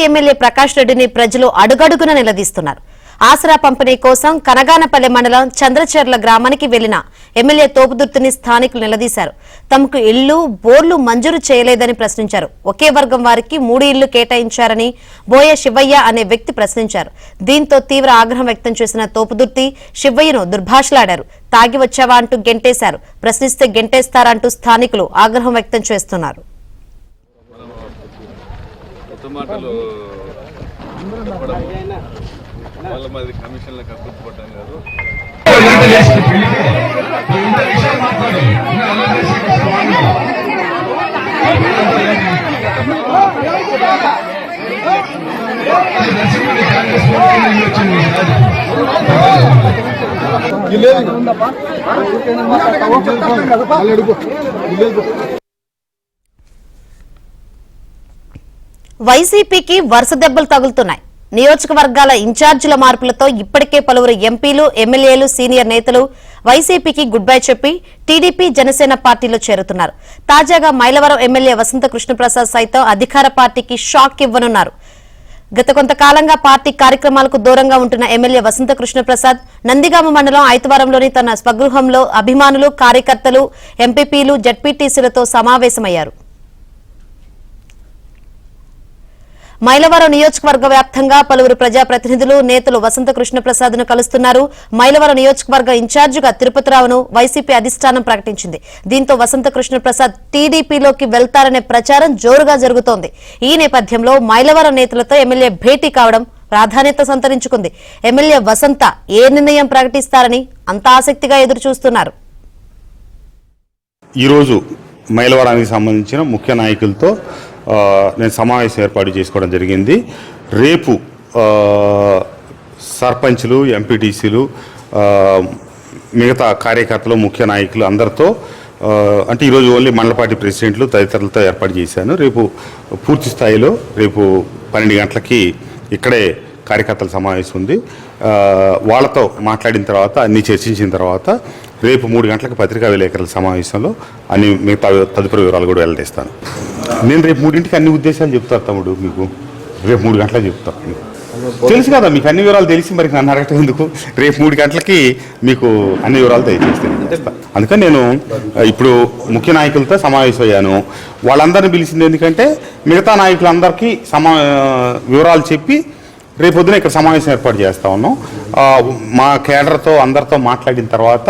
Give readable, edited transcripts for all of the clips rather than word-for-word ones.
MLA Prakash రెడ్డిని ప్రజలు అడుగడుగున నిలదీస్తున్నారు. ఆసరా పంపిణీ కోసం కనగానపల్లె మండలం చంద్రచెర్ల గ్రామానికి వెళ్లిన ఎమ్మెల్యే తోపుదుర్తిని స్థానికులు నిలదీశారు. తమకు ఇళ్లు, బోర్లు మంజూరు చేయలేదని ప్రశ్నించారు. ఒకే వర్గం వారికి 3 ఇళ్లు కేటాయించారని బోయ శివయ్య అనే వ్యక్తి ప్రశ్నించారు. దీంతో తీవ్ర ఆగ్రహం వ్యక్తం చేసిన తోపుదుర్తి శివయ్యను దుర్భాషలాడారు. తాగి వచ్చావా అంటూ గెంటేశారు. ప్రశ్నిస్తే గెంటేస్తారంటూ స్థానికులు ఆగ్రహం వ్యక్తం చేస్తున్నారు. వైసీపీకి వరుస దెబ్బలు తగులుతున్నాయి. నియోజకవర్గాల ఇన్ఛార్జీల మార్పులతో ఇప్పటికే పలువురు ఎంపీలు, ఎమ్మెల్యేలు, సీనియర్ నేతలు వైసీపీకి గుడ్ బై చెప్పి టీడీపీ, జనసేన పార్టీలో చేరుతున్నారు. తాజాగా మైలవరం ఎమ్మెల్యే వసంత కృష్ణప్రసాద్ సైతం అధికార పార్టీకి షాక్ ఇవ్వనున్నారు. గత కొంతకాలంగా పార్టీ కార్యక్రమాలకు దూరంగా ఉంటున్న ఎమ్మెల్యే వసంత కృష్ణప్రసాద్ నందిగామ మండలం ఐతవరంలోని తన స్వగృహంలో అభిమానులు, కార్యకర్తలు, ఎంపీపీలు, జడ్పీటీసీలతో సమావేశమయ్యారు. మైలవరం నియోజకవర్గ వ్యాప్తంగా పలువురు ప్రజాప్రతినిధులు, నేతలు వసంత కృష్ణప్రసాద్ ను కలుస్తున్నారు. మైలవరం నియోజకవర్గ ఇన్ఛార్జిగా తిరుపతిరావును వైసీపీ అధిష్టానం ప్రకటించింది. దీంతో వసంత కృష్ణప్రసాద్ టీడీపీలోకి వెళ్తారనే ప్రచారం జోరుగా జరుగుతోంది. ఈ నేపథ్యంలో మైలవరం నేతలతో ఎమ్మెల్యే భేటీ కావడం ప్రాధాన్యత సంతరించుకుంది. ఎమ్మెల్యే వసంత ఏ నిర్ణయం ప్రకటిస్తారని అంత ఆసక్తిగా ఎదురు చూస్తున్నారు. ఈరోజు మైలవరానికి సంబంధించిన ముఖ్య నాయకులతో నేను సమావేశం ఏర్పాటు చేసుకోవడం జరిగింది. రేపు సర్పంచ్లు, ఎంపీటీసీలు, మిగతా కార్యకర్తలు, ముఖ్య నాయకులు అందరితో అంటే ఈరోజు ఓన్లీ మండల పార్టీ ప్రెసిడెంట్లు తదితరులతో ఏర్పాటు చేశాను. రేపు పూర్తి స్థాయిలో రేపు 12 గంటలకి ఇక్కడే కార్యకర్తల సమావేశం ఉంది. వాళ్ళతో మాట్లాడిన తర్వాత అన్నీ చర్చించిన తర్వాత రేపు 3 గంటలకు పత్రికా విలేకరుల సమావేశంలో అన్ని మిగతా తదుపరి వివరాలు కూడా వెల్లడిస్తాను. నేను రేపు 3ంటికి అన్ని ఉద్దేశాలు చెప్తాను తమ్ముడు. మీకు రేపు 3 గంటలకు చెప్తాను. తెలుసు కదా మీకు అన్ని వివరాలు తెలిసి మరి నన్ను అడగటం ఎందుకు? రేపు 3 గంటలకి మీకు అన్ని వివరాలు దయచేస్తాను. అందుకని నేను ఇప్పుడు ముఖ్య నాయకులతో సమావేశం అయ్యాను. వాళ్ళందరినీ పిలిచింది ఎందుకంటే మిగతా నాయకులందరికీ వివరాలు చెప్పి రేపొద్దున ఇక్కడ సమావేశం ఏర్పాటు చేస్తా ఉన్నాం. మా కేడర్తో అందరితో మాట్లాడిన తర్వాత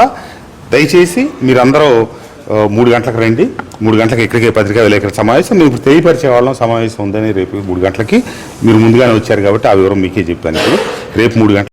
దయచేసి మీరందరూ 3 గంటలకు రండి. 3 గంటలకు ఇక్కడికే పత్రికా విలేకరుల సమావేశం. మేము ఇప్పుడు తెలియపరిచే వాళ్ళం సమావేశం ఉందని. రేపు 3 గంటలకి మీరు ముందుగానే వచ్చారు కాబట్టి ఆ వివరం మీకే చెప్పాను. ఇప్పుడు రేపు 3 గంటలకు